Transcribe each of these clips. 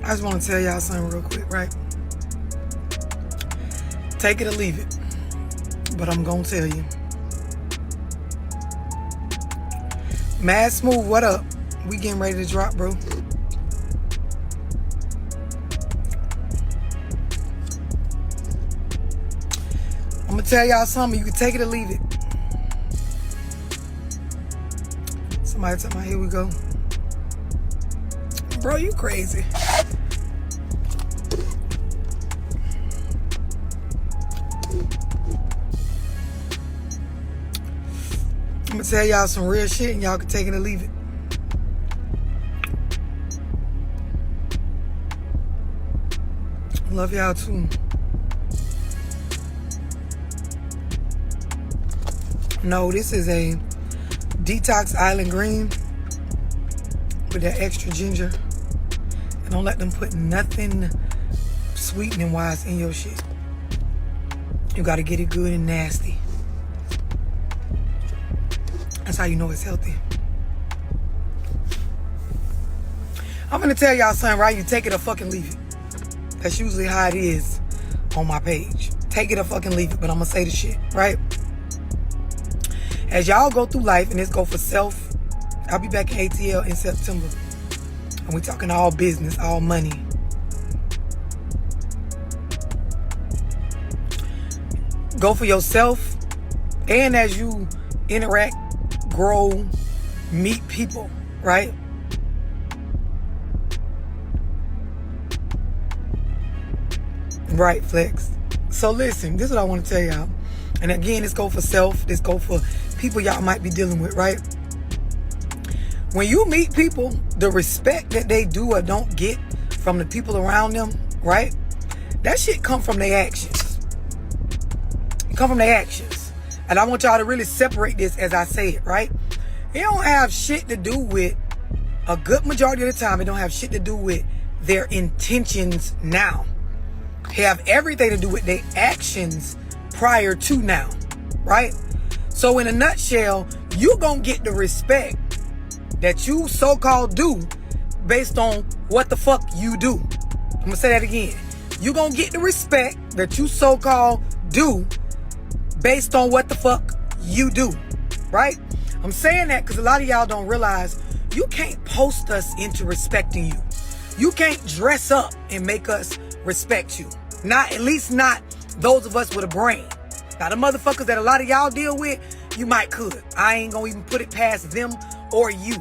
I just want to tell y'all something real quick, right? Take it or leave it. But I'm going to tell you. Mad Smooth, what up? We getting ready to drop, bro. I'm going to tell y'all something. You can take it or leave it. Somebody tell me, here we go. Bro, you crazy. I'm gonna tell y'all some real shit and y'all can take it or leave it. Love y'all too. No, this is a Detox Island Green with that extra ginger. And don't let them put nothing sweetening wise in your shit. You gotta get it good and nasty. That's how you know it's healthy. I'm gonna tell y'all something, right? You take it or fucking leave it. That's usually how it is on my page. Take it or fucking leave it, but I'm gonna say the shit, right? As y'all go through life, and this go for self, I'll be back in ATL in September. And we talking all business, all money. Go for yourself, and as you interact, grow, meet people, right? Right, Flex. So listen, this is what I want to tell y'all. And again, this go for self, this go for people y'all might be dealing with, right? When you meet people, the respect that they do or don't get from the people around them, right? That shit come from their actions. It come from their actions. And I want y'all to really separate this as I say it, right? It don't have shit to do with, a good majority of the time, it don't have shit to do with their intentions now. It have everything to do with their actions prior to now, right? So in a nutshell, you gonna get the respect that you so-called do based on what the fuck you do. I'm gonna say that again. You gonna get the respect that you so-called do based on what the fuck you do, right? I'm saying that because a lot of y'all don't realize you can't post us into respecting you. You can't dress up and make us respect you. Not, at least not those of us with a brain. Now the motherfuckers that a lot of y'all deal with, you might could. I ain't gonna even put it past them or you.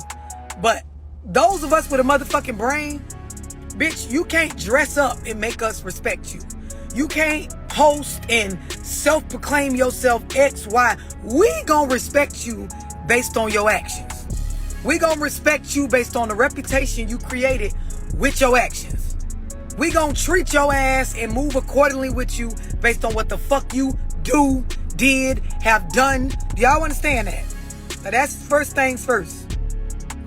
But those of us with a motherfucking brain, bitch, you can't dress up and make us respect you. You can't post and self-proclaim yourself X, Y. We gonna respect you based on your actions. We gonna respect you based on the reputation you created with your actions. We gonna treat your ass and move accordingly with you based on what the fuck you do, did, have done. Do y'all understand that? Now that's first things first.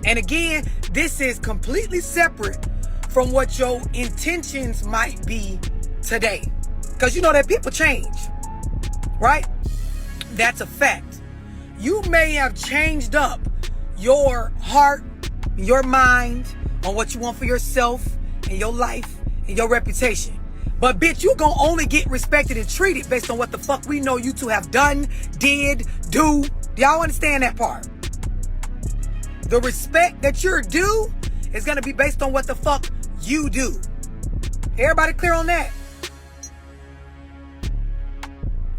And again, this is completely separate from what your intentions might be today. Because you know that people change, right? That's a fact. You may have changed up your heart, your mind on what you want for yourself and your life and your reputation. But bitch, you gonna only get respected and treated based on what the fuck we know you two have done, did, do. Do y'all understand that part? The respect that you're due is gonna be based on what the fuck you do. Everybody clear on that?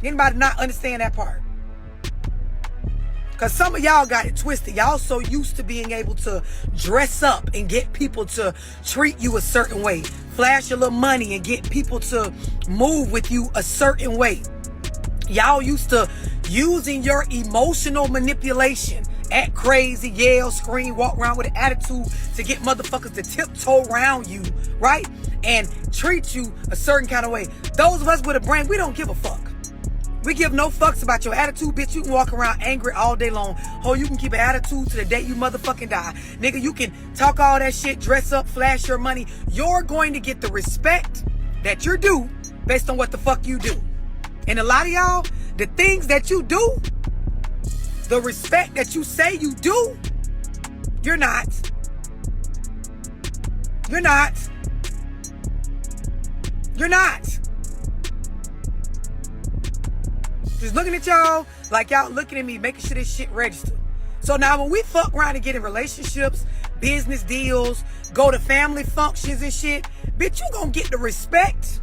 Anybody not understand that part? Because some of y'all got it twisted. Y'all so used to being able to dress up and get people to treat you a certain way. Flash a little money and get people to move with you a certain way. Y'all used to using your emotional manipulation, act crazy, yell, scream, walk around with an attitude to get motherfuckers to tiptoe around you, right? And treat you a certain kind of way. Those of us with a brain, we don't give a fuck. We give no fucks about your attitude, bitch. You can walk around angry all day long. Oh, you can keep an attitude to the day you motherfucking die. Nigga, you can talk all that shit, dress up, flash your money. You're going to get the respect that you're due based on what the fuck you do. And a lot of y'all, the things that you do, the respect that you say you do, you're not. You're not. You're not. Just looking at y'all like y'all looking at me, making sure this shit registered. So now when we fuck around and get in relationships, business deals, go to family functions and shit, bitch, you gonna get the respect,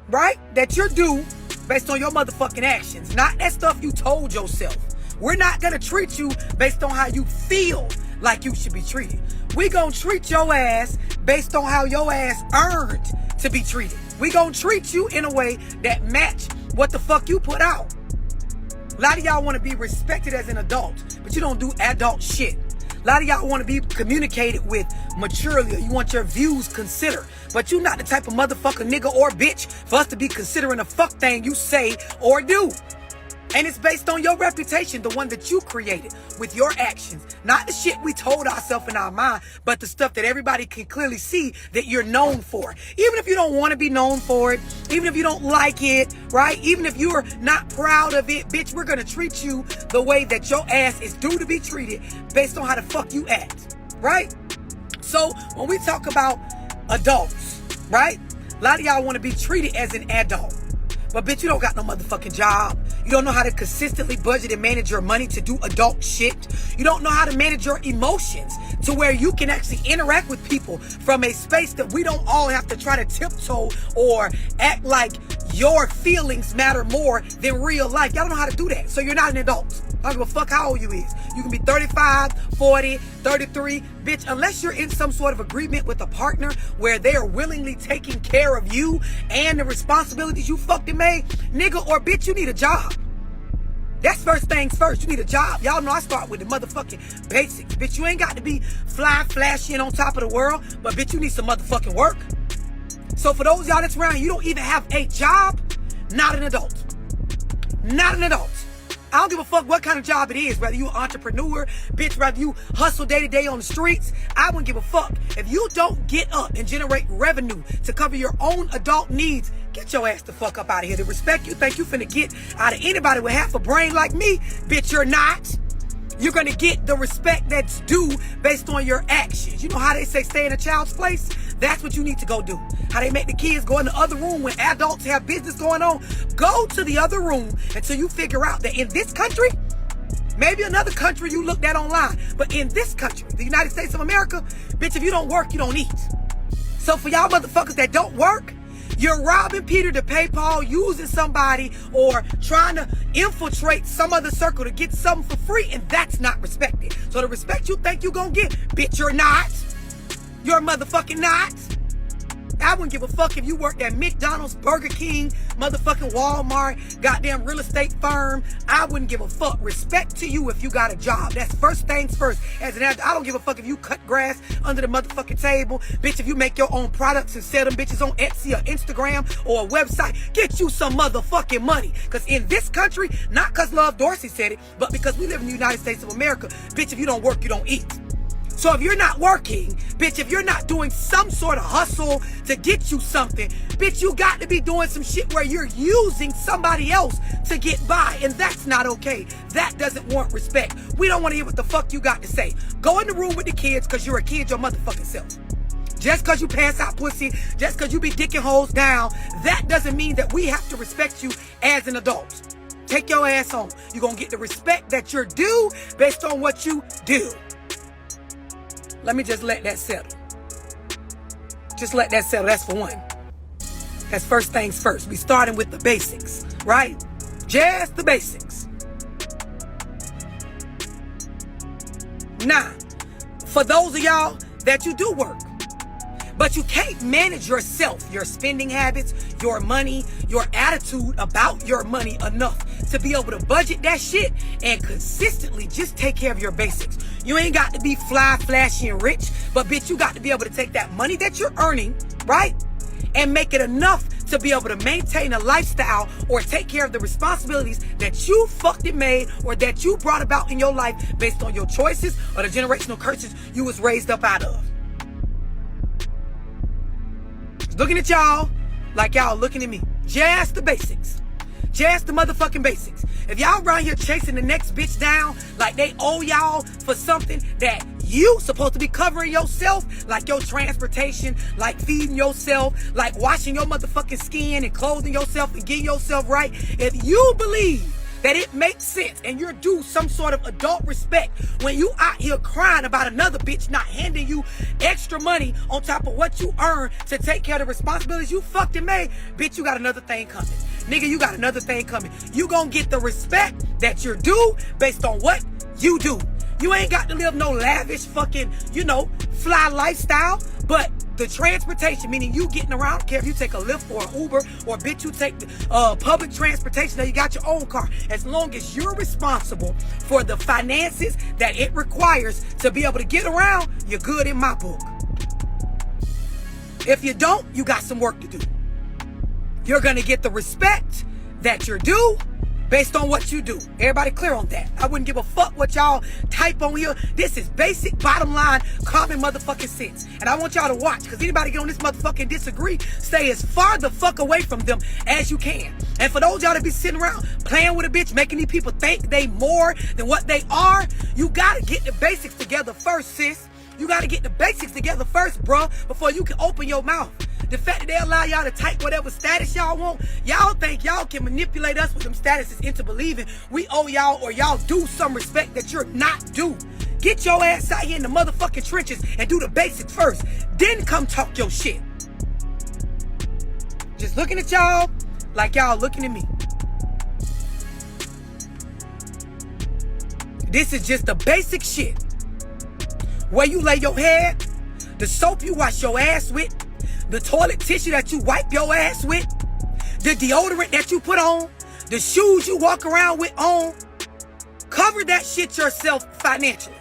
right, that you're due based on your motherfucking actions, not that stuff you told yourself. We're not gonna treat you based on how you feel like you should be treated. We gonna treat your ass based on how your ass earned to be treated. We gonna treat you in a way that match what the fuck you put out. A lot of y'all want to be respected as an adult, but you don't do adult shit. A lot of y'all want to be communicated with maturely, or you want your views considered, but you not the type of motherfucker, nigga, or bitch for us to be considering a fuck thing you say or do. And it's based on your reputation, the one that you created with your actions. Not the shit we told ourselves in our mind, but the stuff that everybody can clearly see that you're known for. Even if you don't want to be known for it, even if you don't like it, right? Even if you're not proud of it, bitch, we're going to treat you the way that your ass is due to be treated based on how the fuck you act, right? So when we talk about adults, right? A lot of y'all want to be treated as an adult. But bitch, you don't got no motherfucking job. You don't know how to consistently budget and manage your money to do adult shit. You don't know how to manage your emotions to where you can actually interact with people from a space that we don't all have to try to tiptoe or act like your feelings matter more than real life. Y'all don't know how to do that. So you're not an adult. I don't give a fuck how old you is. You can be 35, 40, 33. Bitch, unless you're in some sort of agreement with a partner where they are willingly taking care of you and the responsibilities you fucking made, nigga or bitch, you need a job. That's first things first. You need a job. Y'all know I start with the motherfucking basics. Bitch, you ain't got to be fly, flashy, and on top of the world, but bitch, you need some motherfucking work. So for those y'all that's around, you don't even have a job, not an adult. Not an adult. I don't give a fuck what kind of job it is, whether you an entrepreneur, bitch, whether you hustle day to day on the streets. I wouldn't give a fuck. If you don't get up and generate revenue to cover your own adult needs, get your ass the fuck up out of here. The respect you think you finna get out of anybody with half a brain like me, bitch, you're not. You're gonna get the respect that's due based on your actions. You know how they say stay in a child's place? That's what you need to go do. How they make the kids go in the other room when adults have business going on. Go to the other room until you figure out that in this country, maybe another country you looked at online, but in this country, the United States of America, bitch, if you don't work, you don't eat. So for y'all motherfuckers that don't work, you're robbing Peter to pay Paul, using somebody or trying to infiltrate some other circle to get something for free, and that's not respected. So the respect you think you're gonna get, bitch, you're not. You're motherfucking not. I wouldn't give a fuck if you worked at McDonald's, Burger King, motherfucking Walmart, goddamn real estate firm. I wouldn't give a fuck. Respect to you if you got a job. That's first things first. As an adult, I don't give a fuck if you cut grass under the motherfucking table. Bitch, if you make your own products and sell them bitches on Etsy or Instagram or a website, get you some motherfucking money. Because in this country, not because Love Dorsey said it, but because we live in the United States of America, bitch, if you don't work, you don't eat. So if you're not working, bitch, if you're not doing some sort of hustle to get you something, bitch, you got to be doing some shit where you're using somebody else to get by. And that's not okay. That doesn't warrant respect. We don't want to hear what the fuck you got to say. Go in the room with the kids because you're a kid your motherfucking self. Just because you pass out pussy, just because you be dicking hoes down, that doesn't mean that we have to respect you as an adult. Take your ass home. You're going to get the respect that you're due based on what you do. Let me just let that settle. Just let that settle. That's for one. That's first things first. We starting with the basics, right? Just the basics. Now, for those of y'all that you do work, but you can't manage yourself, your spending habits, your money, your attitude about your money enough to be able to budget that shit and consistently just take care of your basics. You ain't got to be fly, flashy, and rich, but bitch, you got to be able to take that money that you're earning, right? And make it enough to be able to maintain a lifestyle or take care of the responsibilities that you fucking made or that you brought about in your life based on your choices or the generational curses you was raised up out of. Looking at y'all like y'all looking at me. Just the basics. Just the motherfucking basics. If y'all around here chasing the next bitch down like they owe y'all for something that You supposed to be covering yourself, like your transportation, like feeding yourself, like washing your motherfucking skin and clothing yourself and getting yourself right. If you believe that it makes sense and you're due some sort of adult respect when you out here crying about another bitch not handing you extra money on top of what you earn to take care of the responsibilities you fucking made, bitch, you got another thing coming. Nigga, you got another thing coming. You gonna get the respect that you're due based on what you do. You ain't got to live no lavish fucking, fly lifestyle, but the transportation, meaning you getting around, I don't care if you take a Lyft or an Uber or bitch, you take public transportation, now you got your own car. As long as you're responsible for the finances that it requires to be able to get around, you're good in my book. If you don't, you got some work to do. You're going to get the respect that you're due based on what you do. Everybody clear on that? I wouldn't give a fuck what y'all type on here. This is basic, bottom line, common motherfucking sense. And I want y'all to watch, because anybody get on this motherfucking disagree, stay as far the fuck away from them as you can. And for those y'all that be sitting around playing with a bitch, making these people think they more than what they are, you gotta get the basics together first, sis. You gotta get the basics together first, bruh, before you can open your mouth. The fact that they allow y'all to type whatever status y'all want, y'all think y'all can manipulate us with them statuses into believing we owe y'all or y'all do some respect that you're not due. Get your ass out here in the motherfucking trenches and do the basics first. Then come talk your shit. Just looking at y'all like y'all looking at me. This is just the basic shit. Where you lay your head, the soap you wash your ass with, the toilet tissue that you wipe your ass with, the deodorant that you put on, the shoes you walk around with on. Cover that shit yourself financially.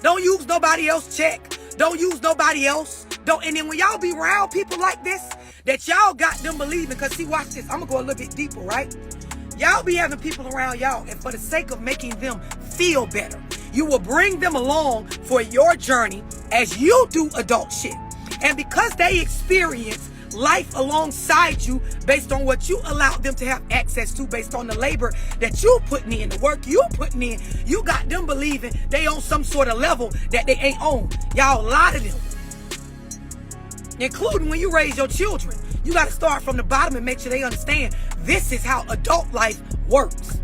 Don't use nobody else's check. Don't use nobody else. And then when y'all be around people like this, that y'all got them believing, because see, watch this. I'm going to go a little bit deeper, right? Y'all be having people around y'all, and for the sake of making them feel better, you will bring them along for your journey as you do adult shit. And because they experience life alongside you based on what you allowed them to have access to, based on the labor that you putting in, the work you putting in, you got them believing they on some sort of level that they ain't on. Y'all, a lot of them, including when you raise your children, you got to start from the bottom and make sure they understand this is how adult life works.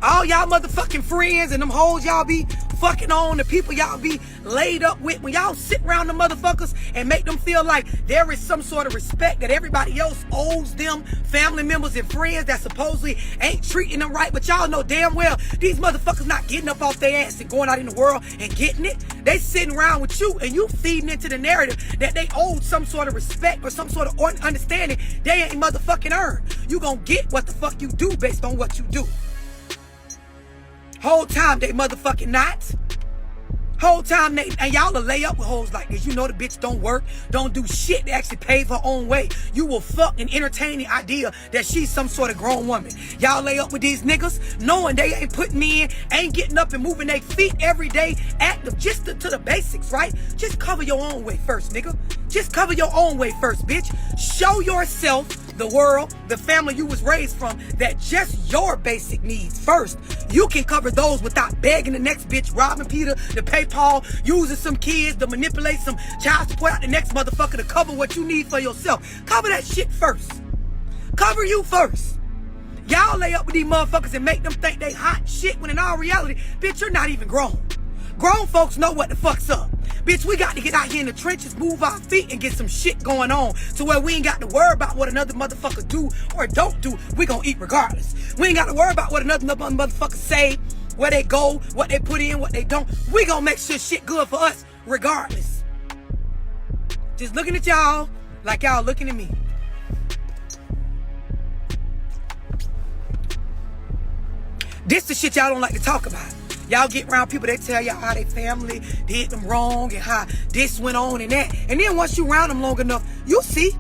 All y'all motherfucking friends and them hoes y'all be fucking on, the people y'all be laid up with, when y'all sit around the motherfuckers and make them feel like there is some sort of respect that everybody else owes them, family members and friends that supposedly ain't treating them right, but y'all know damn well these motherfuckers not getting up off their ass and going out in the world and getting it. They sitting around with you and you feeding into the narrative that they owe some sort of respect or some sort of understanding they ain't motherfucking earned. You gonna get what the fuck you do based on what you do. Whole time they motherfucking not. Whole time and y'all will lay up with hoes like this. You know the bitch don't work, don't do shit to actually pave her own way. You will fuck and entertain the idea that she's some sort of grown woman. Y'all lay up with these niggas knowing they ain't putting in, ain't getting up and moving their feet every day, active just to the basics, right? Just cover your own way first, nigga. Just cover your own way first, bitch. Show yourself, the world, the family you was raised from, that just your basic needs first. You can cover those without begging the next bitch, robbing Peter to pay Paul, using some kids to manipulate some child support out the next motherfucker to cover what you need for yourself. Cover that shit first. Cover you first. Y'all lay up with these motherfuckers and make them think they hot shit when in all reality, bitch, you're not even grown. Grown folks know what the fuck's up. Bitch, we got to get out here in the trenches, move our feet, and get some shit going on to where we ain't got to worry about what another motherfucker do or don't do. We gonna eat regardless. We ain't got to worry about what another motherfucker say, where they go, what they put in, what they don't. We gonna make sure shit good for us regardless. Just looking at y'all like y'all looking at me. This the shit y'all don't like to talk about. Y'all get around people, they tell y'all how they family did them wrong and how this went on and that. And then once you around them long enough, you see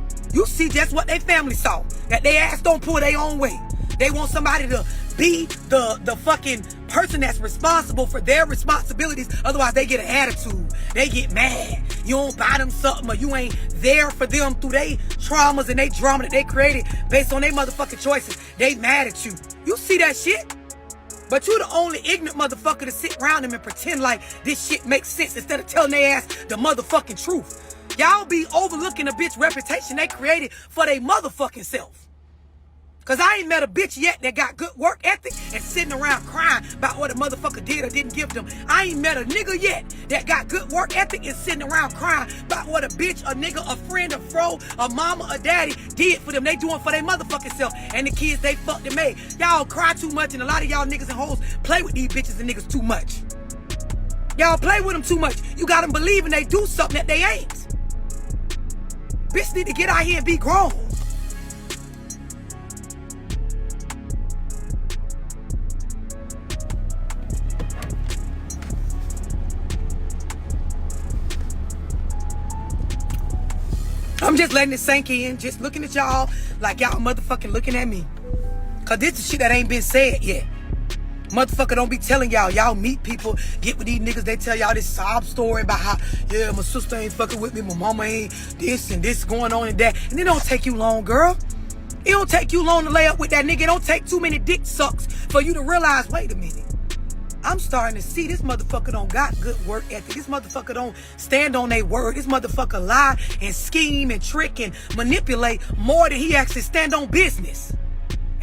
just what they family saw. That they ass don't pull their own weight. They want somebody to be the fucking person that's responsible for their responsibilities. Otherwise, they get an attitude. They get mad. You don't buy them something, or you ain't there for them through their traumas and their drama that they created based on their motherfucking choices. They mad at you. You see that shit? But you the only ignorant motherfucker to sit around them and pretend like this shit makes sense instead of telling their ass the motherfucking truth. Y'all be overlooking a bitch reputation they created for their motherfucking self. Cause I ain't met a bitch yet that got good work ethic and sitting around crying about what a motherfucker did or didn't give them. I ain't met a nigga yet that got good work ethic and sitting around crying about what a bitch, a nigga, a friend, a fro, a mama, a daddy did for them. They doing for their motherfucking self and the kids they fucked and made. Y'all cry too much and a lot of y'all niggas and hoes play with these bitches and niggas too much. Y'all play with them too much. You got them believing they do something that they ain't. Bitch need to get out here and be grown. I'm just letting it sink in, just looking at y'all like y'all motherfucking looking at me. Cause this is shit that ain't been said yet. Motherfucker don't be telling y'all meet people, get with these niggas, they tell y'all this sob story about how, yeah, my sister ain't fucking with me, my mama ain't this and this going on and that. And it don't take you long, girl. It don't take you long to lay up with that nigga. It don't take too many dick sucks for you to realize, wait a minute. I'm starting to see this motherfucker don't got good work ethic. This motherfucker don't stand on their word. This motherfucker lie and scheme and trick and manipulate more than he actually stand on business.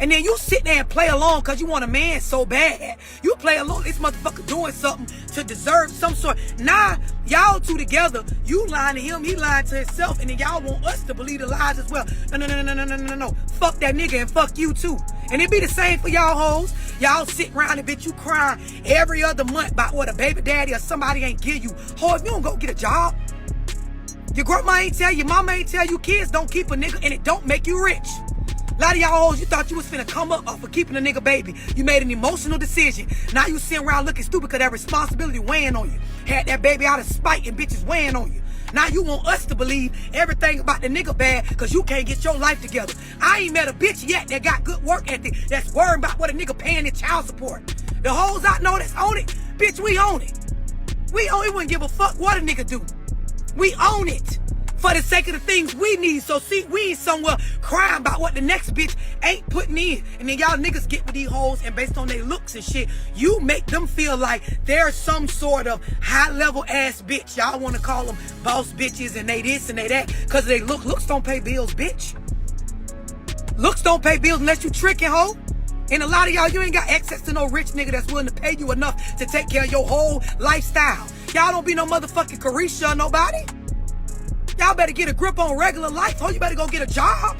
And then you sit there and play along because you want a man so bad. You play along, this motherfucker doing something to deserve some sort. Nah, y'all two together, you lying to him, he lying to himself, and then y'all want us to believe the lies as well. No. Fuck that nigga and fuck you too. And it be the same for y'all hoes. Y'all sit around and bitch, you crying every other month about what a baby daddy or somebody ain't give you. Ho, if you don't go get a job, your grandma ain't tell you, your mama ain't tell you, kids don't keep a nigga and it don't make you rich. A lot of y'all hoes, you thought you was finna come up for keeping a nigga baby. You made an emotional decision. Now you sitting around looking stupid because that responsibility weighing on you. Had that baby out of spite and bitches weighing on you. Now you want us to believe everything about the nigga bad because you can't get your life together. I ain't met a bitch yet that got good work ethic that's worried about what a nigga paying in child support. The hoes I know that's on it, bitch, we own it. We wouldn't give a fuck what a nigga do. We own it. For the sake of the things we need. So see, we ain't somewhere crying about what the next bitch ain't putting in. And then y'all niggas get with these hoes and based on their looks and shit, you make them feel like they're some sort of high level ass bitch. Y'all want to call them boss bitches and they this and they that because they look. Looks don't pay bills, bitch. Looks don't pay bills unless you tricking, hoe. And a lot of y'all, you ain't got access to no rich nigga that's willing to pay you enough to take care of your whole lifestyle. Y'all don't be no motherfucking Carisha or nobody. Y'all better get a grip on regular life. Oh, you better go get a job.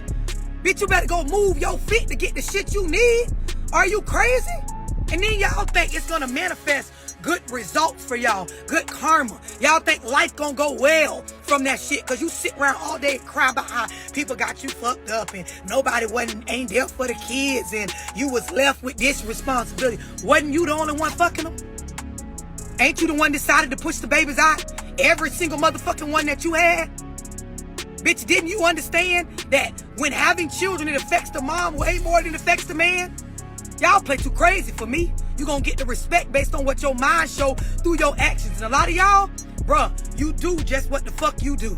Bitch, you better go move your feet to get the shit you need. Are you crazy? And then y'all think it's gonna manifest good results for y'all, good karma. Y'all think life gonna go well from that shit because you sit around all day and cry about how people got you fucked up and nobody ain't there for the kids and you was left with this responsibility. Wasn't you the only one fucking them? Ain't you the one decided to push the babies out? Every single motherfucking one that you had? Bitch, didn't you understand that when having children, it affects the mom way more than it affects the man? Y'all play too crazy for me. You gonna get the respect based on what your mind show through your actions. And a lot of y'all, bruh, you do just what the fuck you do.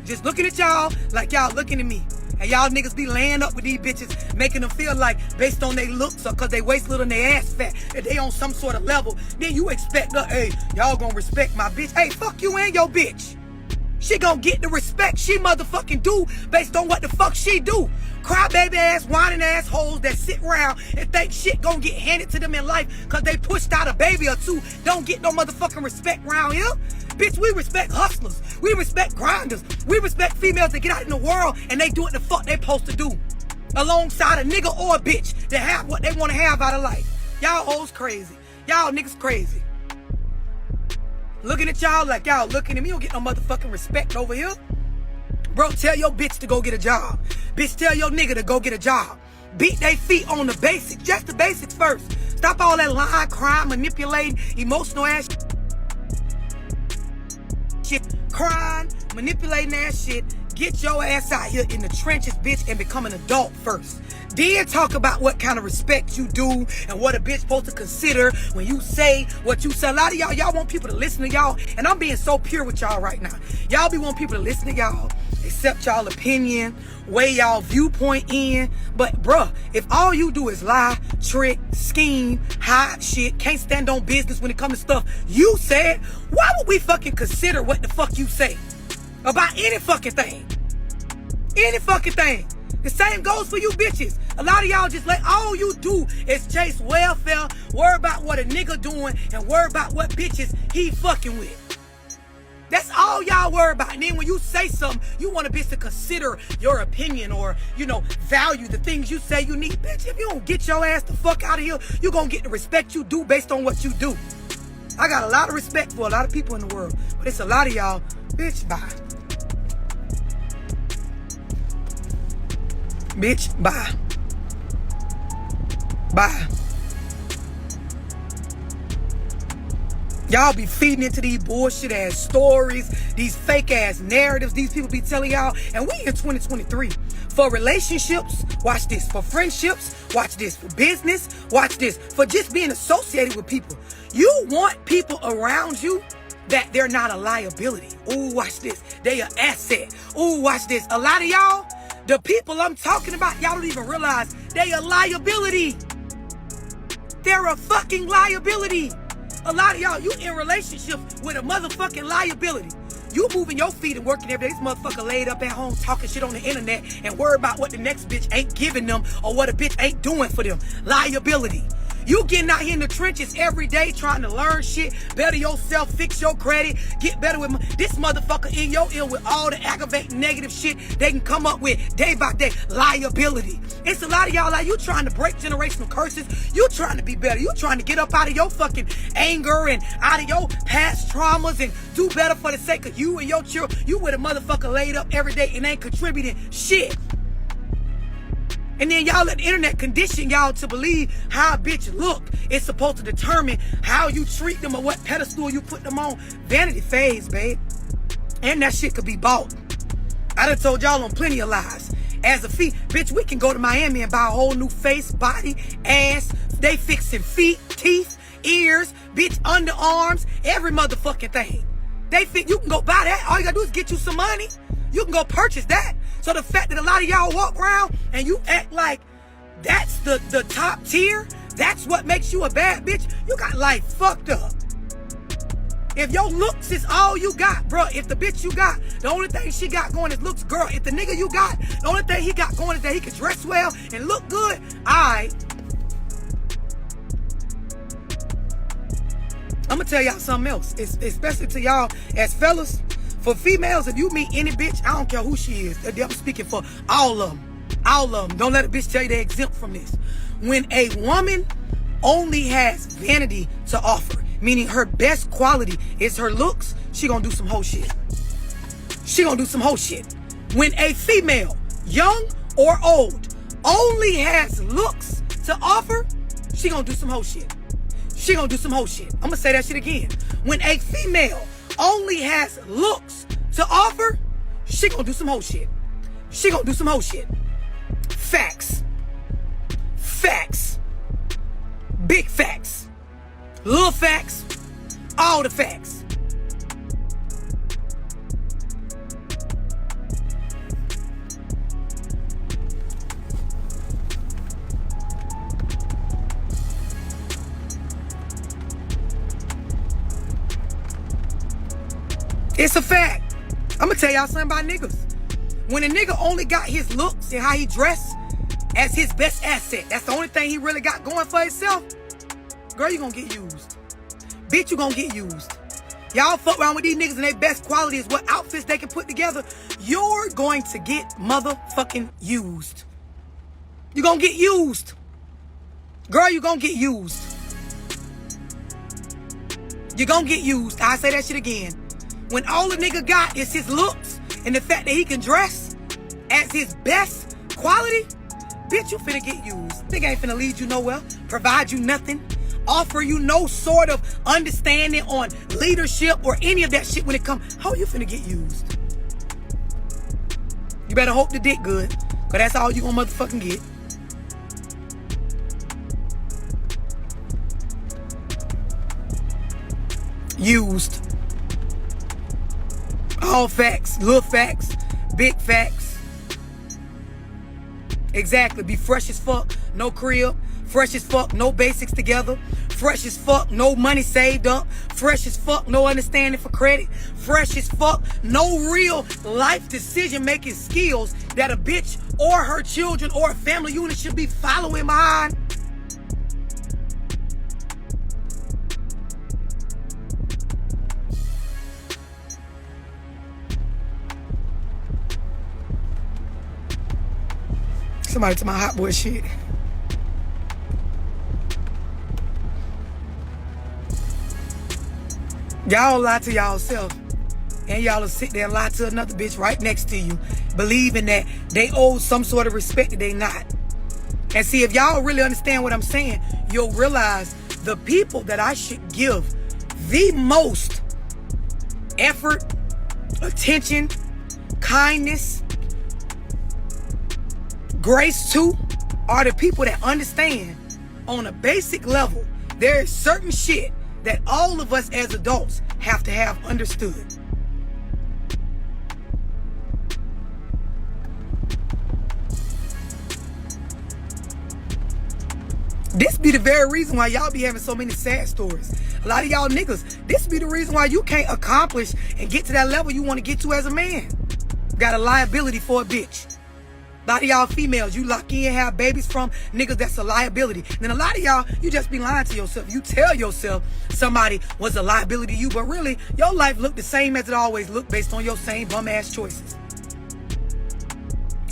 Just looking at y'all like y'all looking at me. And y'all niggas be laying up with these bitches, making them feel like based on their looks or cause they waist little and their ass fat, that they on some sort of level. Then you expect, hey, y'all gonna respect my bitch. Hey, fuck you and your bitch. She gonna get the respect she motherfucking do based on what the fuck she do. Crybaby ass, whining ass hoes that sit around and think shit gonna get handed to them in life cause they pushed out a baby or two. Don't get no motherfucking respect around here. Bitch, we respect hustlers. We respect grinders. We respect females that get out in the world and they do what the fuck they supposed to do. Alongside a nigga or a bitch that have what they want to have out of life. Y'all hoes crazy. Y'all niggas crazy. Looking at y'all like y'all looking at me. You don't get no motherfucking respect over here. Bro, tell your bitch to go get a job. Bitch, tell your nigga to go get a job. Beat they feet on the basics. Just the basics first. Stop all that lying, crime, manipulating, emotional ass shit. Crying, manipulating ass shit. Get your ass out here in the trenches, bitch, and become an adult first. Then talk about what kind of respect you do and what a bitch supposed to consider when you say what you say. A lot of y'all want people to listen to y'all, and I'm being so pure with y'all right now. Y'all be wanting people to listen to y'all, accept y'all opinion, weigh y'all viewpoint in. But bruh, if all you do is lie, trick, scheme, hide shit, can't stand on business when it comes to stuff you said, why would we fucking consider what the fuck you say about any fucking thing? Any fucking thing. The same goes for you bitches. A lot of y'all just all you do is chase welfare, worry about what a nigga doing, and worry about what bitches he fucking with. That's all y'all worry about. And then when you say something, you want a bitch to consider your opinion or, value the things you say you need. Bitch, if you don't get your ass the fuck out of here, you gonna get the respect you do based on what you do. I got a lot of respect for a lot of people in the world, but it's a lot of y'all, bitch, bye. Bitch, bye. Bye. Y'all be feeding into these bullshit ass stories, these fake ass narratives these people be telling y'all. And we in 2023. For relationships, watch this. For friendships, watch this. For business, watch this. For just being associated with people. You want people around you that they're not a liability. Ooh, watch this. They an asset. Ooh, watch this. A lot of y'all, the people I'm talking about, y'all don't even realize they a liability. They're a fucking liability. A lot of y'all, you in relationships with a motherfucking liability. You moving your feet and working every day. This motherfucker laid up at home talking shit on the internet and worry about what the next bitch ain't giving them or what a bitch ain't doing for them. Liability. You getting out here in the trenches every day trying to learn shit, better yourself, fix your credit, get better with this motherfucker in your ear with all the aggravating negative shit they can come up with day by day. Liability. It's a lot of y'all like you trying to break generational curses. You trying to be better. You trying to get up out of your fucking anger and out of your past traumas and do better for the sake of you and your children. You with a motherfucker laid up every day and ain't contributing shit. And then y'all let the internet condition y'all to believe how a bitch look. It's supposed to determine how you treat them or what pedestal you put them on. Vanity phase, babe. And that shit could be bought. I done told y'all on plenty of lies. As a fee, bitch, we can go to Miami and buy a whole new face, body, ass. They fixing feet, teeth, ears, bitch, underarms, every motherfucking thing. You can go buy that. All you gotta do is get you some money. You can go purchase that. So the fact that a lot of y'all walk around and you act like that's the top tier, that's what makes you a bad bitch, you got life fucked up. If your looks is all you got, bro, if the bitch you got, the only thing she got going is looks, girl, if the nigga you got, the only thing he got going is that he can dress well and look good, alright. I'm gonna tell y'all something else, especially to y'all as fellas. For females, if you meet any bitch, I don't care who she is. I'm speaking for all of them. All of them. Don't let a bitch tell you they're exempt from this. When a woman only has vanity to offer, meaning her best quality is her looks, she gonna do some whole shit. She gonna do some whole shit. When a female, young or old, only has looks to offer, she gonna do some whole shit. She gonna do some whole shit. I'm gonna say that shit again. When a female only has looks to offer, she gonna do some whole shit. She gonna do some whole shit. Facts. Facts. Big facts. Little facts. All the facts. It's a fact. I'm gonna tell y'all something about niggas. When a nigga only got his looks and how he dress as his best asset, that's the only thing he really got going for himself, girl, you gonna get used. Bitch, you gonna get used. Y'all fuck around with these niggas and their best quality is what outfits they can put together. You're going to get motherfucking used. You gonna get used. Girl, you gonna get used. You gonna get used. I say that shit again. When all the nigga got is his looks and the fact that he can dress as his best quality, bitch, you finna get used. Nigga ain't finna lead you nowhere, provide you nothing, offer you no sort of understanding on leadership or any of that shit when it comes. How you finna get used? You better hope the dick good, cause that's all you gonna motherfucking get. used. All facts, little facts, big facts. Exactly. Be fresh as fuck, no crib. Fresh as fuck, no basics together. Fresh as fuck, no money saved up. Fresh as fuck, no understanding for credit. Fresh as fuck, no real life decision making skills that a bitch or her children or a family unit should be following behind. Somebody to my hot boy shit. Y'all lie to y'all self. And y'all will sit there and lie to another bitch right next to you, believing that they owe some sort of respect that they not. And see, if y'all really understand what I'm saying, you'll realize the people that I should give the most effort, attention, kindness, grace to are the people that understand on a basic level there is certain shit that all of us as adults have to have understood. This be the very reason why y'all be having so many sad stories. A lot of y'all niggas, this be the reason why you can't accomplish and get to that level you want to get to as a man. Got a liability for a bitch. A lot of y'all females, you lock in, have babies from niggas that's a liability. And then a lot of y'all, you just be lying to yourself. You tell yourself somebody was a liability to you, but really, your life looked the same as it always looked based on your same bum-ass choices.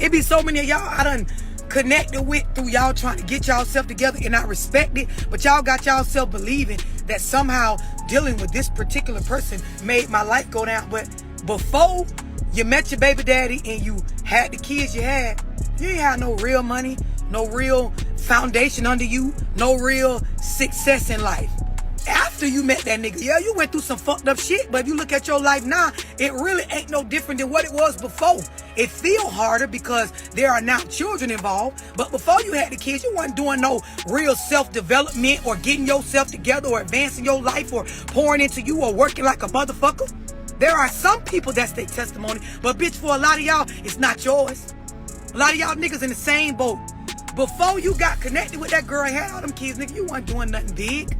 It be so many of y'all I done connected with through y'all trying to get y'all self together, and I respect it, but y'all got y'all self believing that somehow dealing with this particular person made my life go down. But before you met your baby daddy and you had the kids you ain't had no real money, no real foundation under you, no real success in life. After you met that nigga, yeah, you went through some fucked up shit, but if you look at your life now, it really ain't no different than what it was before. It feel harder because there are now children involved, but before you had the kids, you wasn't doing no real self-development or getting yourself together or advancing your life or pouring into you or working like a motherfucker. There are some people that's their testimony, but bitch, for a lot of y'all, it's not yours. A lot of y'all niggas in the same boat. Before you got connected with that girl and had all them kids, nigga, you wasn't doing nothing big.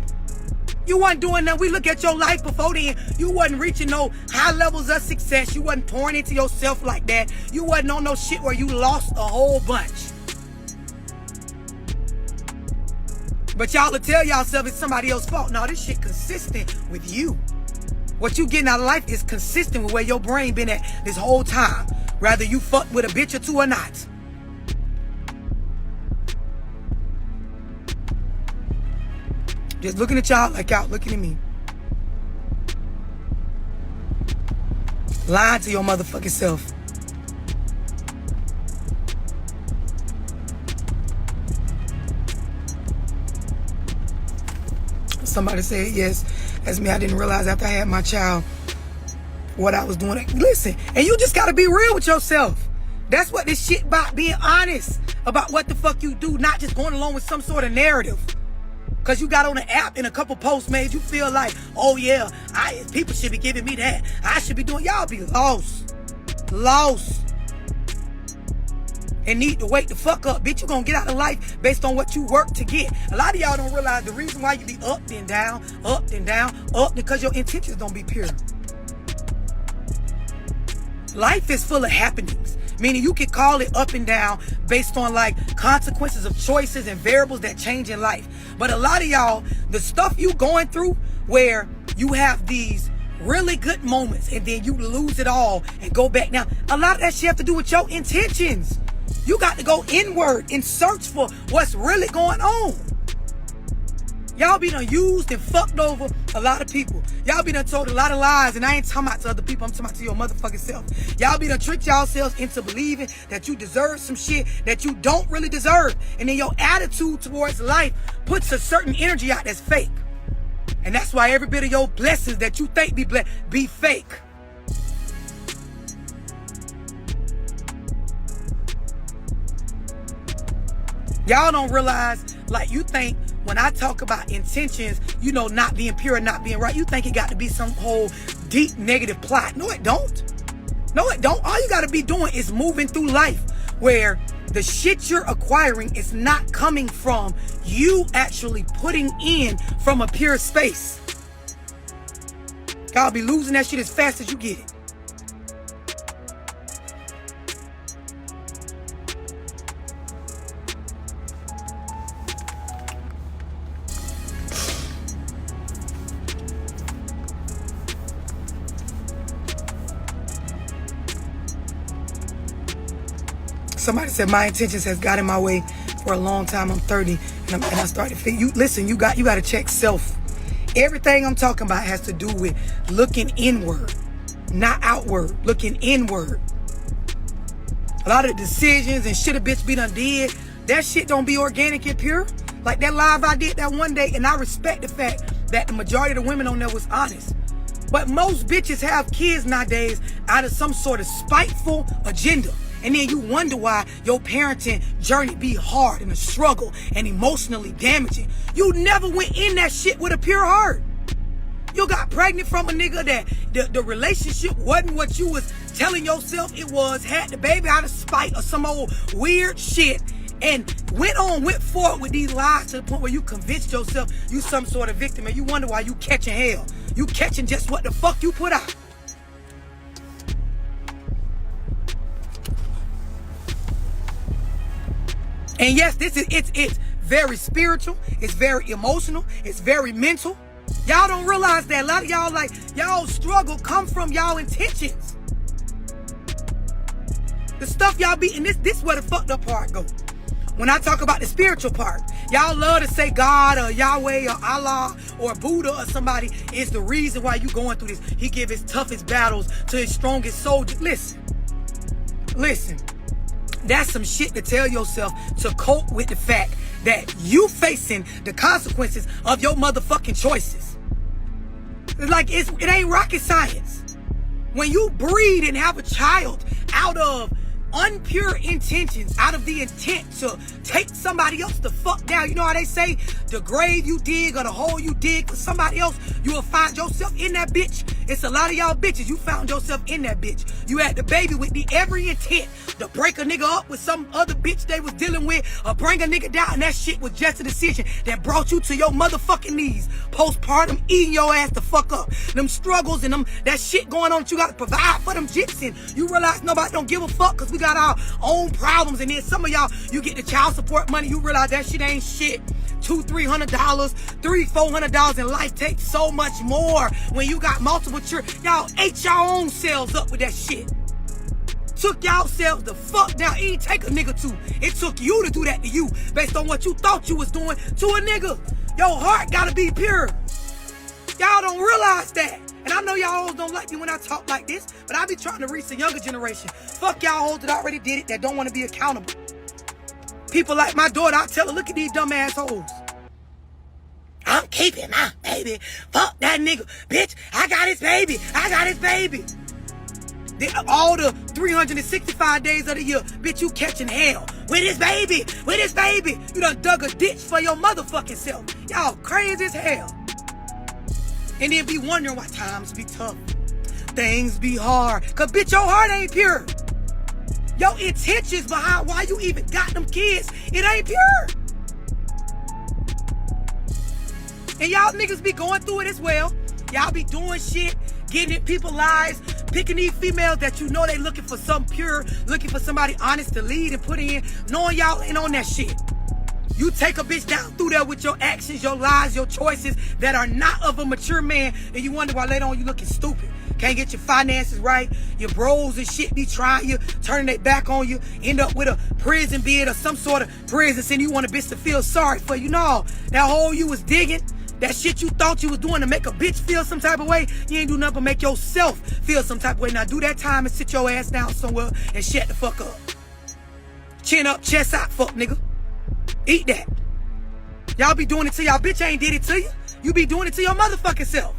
You wasn't doing nothing. We look at your life before then. You wasn't reaching no high levels of success. You wasn't pouring into yourself like that. You wasn't on no shit where you lost a whole bunch. But y'all will tell y'allself it's somebody else's fault. No, this shit consistent with you. What you getting out of life is consistent with where your brain been at this whole time. Whether you fuck with a bitch or two or not. Just looking at y'all like y'all looking at me. Lying to your motherfucking self. Somebody said, yes, that's me. I didn't realize after I had my child what I was doing. Listen, and you just gotta be real with yourself. That's what this shit about, being honest about what the fuck you do, not just going along with some sort of narrative. Cause you got on an app and a couple posts made you feel like, oh yeah, people should be giving me that. I should be doing, y'all be lost. And need to wake the fuck up. Bitch, you gonna get out of life based on what you work to get. A lot of y'all don't realize the reason why you be up and down, because your intentions don't be pure. Life is full of happenings, meaning you can call it up and down based on like consequences of choices and variables that change in life. But a lot of y'all, the stuff you going through where you have these really good moments and then you lose it all and go back down, a lot of that shit have to do with your intentions. You got to go inward and search for what's really going on. Y'all be done used and fucked over a lot of people. Y'all be done told a lot of lies, and I ain't talking about to other people, I'm talking about to your motherfucking self. Y'all be done tricked yourselves into believing that you deserve some shit that you don't really deserve. And then your attitude towards life puts a certain energy out that's fake. And that's why every bit of your blessings that you think be blessed be fake. Y'all don't realize, like, you think when I talk about intentions, you know, not being pure and not being right, you think it got to be some whole deep negative plot. No, it don't. No, it don't. All you got to be doing is moving through life where the shit you're acquiring is not coming from you actually putting in from a pure space. Y'all be losing that shit as fast as you get it. Somebody said my intentions has got in my way for a long time. I'm 30 and I started to feel you. Listen, you got to check self. Everything I'm talking about has to do with looking inward, not outward. Looking inward. A lot of the decisions and shit a bitch be done did, that shit don't be organic and pure. Like that live I did that one day, and I respect the fact that the majority of the women on there was honest. But most bitches have kids nowadays out of some sort of spiteful agenda. And then you wonder why your parenting journey be hard and a struggle and emotionally damaging. You never went in that shit with a pure heart. You got pregnant from a nigga that the relationship wasn't what you was telling yourself it was, had the baby out of spite or some old weird shit, and went forward with these lies to the point where you convinced yourself you some sort of victim, and you wonder why you catching hell. You catching just what the fuck you put out. And yes, it's very spiritual, it's very emotional, it's very mental. Y'all don't realize that a lot of y'all, y'all struggle come from y'all intentions. The stuff y'all be, and this where the fucked up part go. When I talk about the spiritual part, y'all love to say God or Yahweh or Allah or Buddha or somebody is the reason why you going through this. He give his toughest battles to his strongest soldiers. Listen. That's some shit to tell yourself to cope with the fact that you facing the consequences of your motherfucking choices. It's like it ain't rocket science. When you breed and have a child out of unpure intentions, out of the intent to take somebody else the fuck down. You know how they say the grave you dig or the hole you dig for somebody else, you will find yourself in that bitch. It's a lot of y'all bitches, you found yourself in that bitch. You had the baby with the every intent to break a nigga up with some other bitch they was dealing with or bring a nigga down, and that shit was just a decision that brought you to your motherfucking knees. Postpartum, eating your ass the fuck up. Them struggles and that shit going on that you gotta provide for them jits, and you realize nobody don't give a fuck because we got our own problems. And then some of y'all, you get the child support money, you realize that shit ain't shit. $200-$300, $300-$400 in life takes so much more when you got multiple children. Y'all ate y'all own selves up with that shit. Took y'all selves the fuck down. It ain't take a nigga to. It took you to do that to you based on what you thought you was doing to a nigga. Your heart gotta be pure. Y'all don't realize that. And I know y'all always don't like me when I talk like this, but I be trying to reach the younger generation. Fuck y'all hoes that already did it, that don't want to be accountable. People like my daughter, I tell her, look at these dumb assholes. I'm keeping my baby. Fuck that nigga. Bitch, I got his baby. I got his baby. All the 365 days of the year, bitch, you catching hell. With his baby. With his baby. You done dug a ditch for your motherfucking self. Y'all crazy as hell. And then be wondering why times be tough. Things be hard. Cause bitch, your heart ain't pure. Your intentions behind why you even got them kids, it ain't pure. And y'all niggas be going through it as well. Y'all be doing shit, getting in people's lives, picking these females that you know they looking for something pure, looking for somebody honest to lead and put in, knowing y'all ain't on that shit. You take a bitch down through there with your actions, your lies, your choices that are not of a mature man, and you wonder why later on you looking stupid. Can't get your finances right. Your bros and shit be trying you, turning their back on you, end up with a prison bid or some sort of prison sentence. You want a bitch to feel sorry for you. No, that hole you was digging, that shit you thought you was doing to make a bitch feel some type of way, you ain't do nothing but make yourself feel some type of way. Now do that time and sit your ass down somewhere and shut the fuck up. Chin up, chest out, fuck nigga. Eat that. Y'all be doing it to y'all bitch ain't did it to you. You be doing it to your motherfucking self.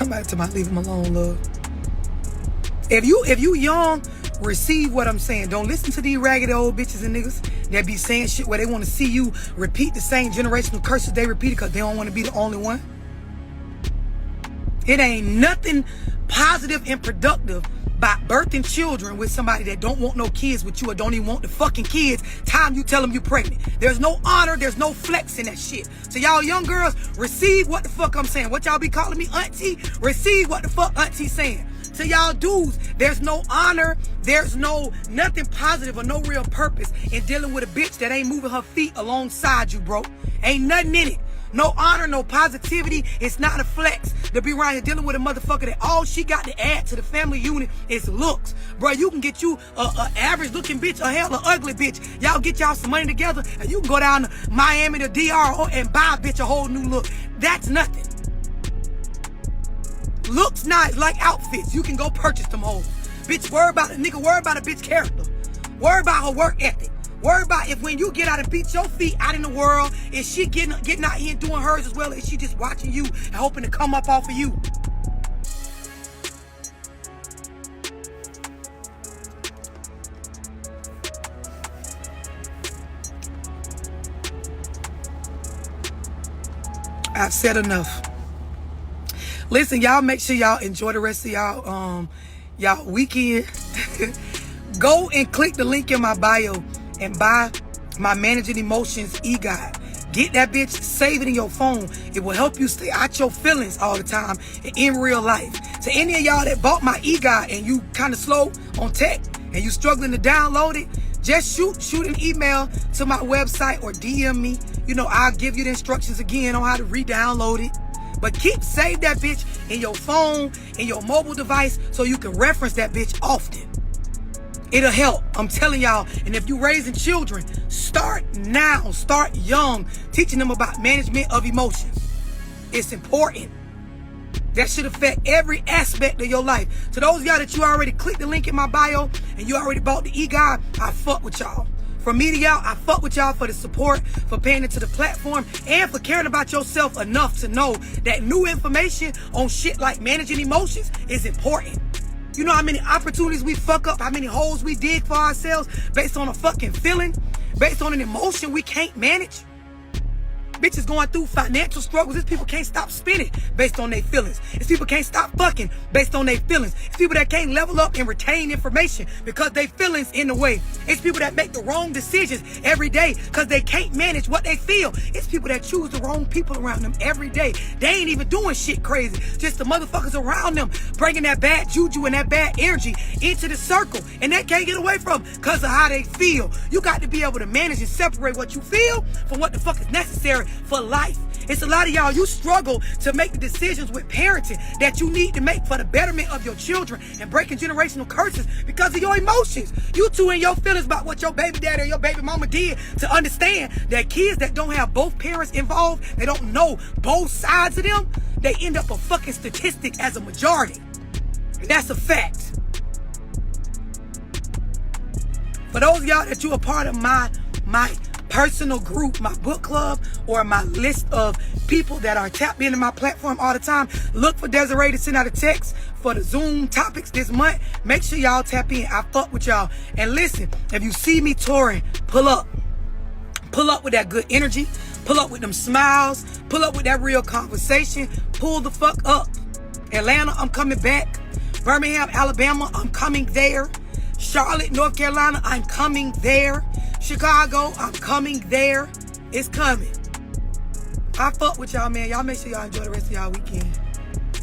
Somebody tell me leave him alone, love. If you young, receive what I'm saying. Don't listen to these raggedy old bitches and niggas that be saying shit where they want to see you repeat the same generational curses they repeated because they don't want to be the only one. It ain't nothing positive and productive by birthing children with somebody that don't want no kids with you or don't even want the fucking kids time you tell them you pregnant. There's no honor, there's no flex in that shit. So y'all young girls, receive what the fuck I'm saying. What y'all be calling me auntie, receive what the fuck auntie saying. To y'all dudes, there's no honor, there's no nothing positive or no real purpose in dealing with a bitch that ain't moving her feet alongside you, bro. Ain't nothing in it. No honor, no positivity. It's not a flex to be around here dealing with a motherfucker that all she got to add to the family unit is looks. Bro, you can get you a average looking bitch, a hell of ugly bitch. Y'all get y'all some money together and you can go down to Miami to DR and buy a bitch a whole new look. That's nothing. Looks nice like outfits. You can go purchase them hoes. Bitch, worry about a nigga, worry about a bitch character. Worry about her work ethic. Worry about if when you get out and beat your feet out in the world, is she getting out here and doing hers as well? Is she just watching you and hoping to come up off of you? I've said enough. Listen, y'all, make sure y'all enjoy the rest of y'all weekend. Go and click the link in my bio and buy my Managing Emotions e-guide. Get that bitch, save it in your phone. It will help you stay out your feelings all the time and in real life. To any of y'all that bought my e-guide and you kind of slow on tech and you struggling to download it, just shoot an email to my website or DM me. You know, I'll give you the instructions again on how to re-download it. But save that bitch in your phone, in your mobile device, so you can reference that bitch often. It'll help. I'm telling y'all. And if you're raising children, start now. Start young. Teaching them about management of emotions. It's important. That should affect every aspect of your life. To those of y'all that you already clicked the link in my bio and you already bought the e-guide, I fuck with y'all. From me to y'all, I fuck with y'all for the support, for paying into the platform, and for caring about yourself enough to know that new information on shit like managing emotions is important. You know how many opportunities we fuck up, how many holes we dig for ourselves based on a fucking feeling, based on an emotion we can't manage? Bitches going through financial struggles. These people can't stop spending based on their feelings. These people can't stop fucking based on their feelings. It's people that can't level up and retain information because their feelings in the way. It's people that make the wrong decisions every day because they can't manage what they feel. It's people that choose the wrong people around them every day. They ain't even doing shit crazy. Just the motherfuckers around them bringing that bad juju and that bad energy into the circle. And they can't get away from because of how they feel. You got to be able to manage and separate what you feel from what the fuck is necessary for life. It's a lot of y'all, you struggle to make the decisions with parenting that you need to make for the betterment of your children and breaking generational curses because of your emotions. You two in your feelings about what your baby daddy or your baby mama did to understand that kids that don't have both parents involved, they don't know both sides of them, they end up a fucking statistic as a majority. That's a fact. For those of y'all that you are part of my personal group, my book club, or my list of people that are tapped into my platform all the time, look for Desiree to send out a text for the Zoom topics this month. Make sure y'all tap in. I fuck with y'all. And listen, if you see me touring, pull up. Pull up with that good energy. Pull up with them smiles. Pull up with that real conversation. Pull the fuck up. Atlanta, I'm coming back. Birmingham, Alabama, I'm coming there. Charlotte, North Carolina, I'm coming there. Chicago, I'm coming there. It's coming. I fuck with y'all, man. Y'all make sure y'all enjoy the rest of y'all weekend.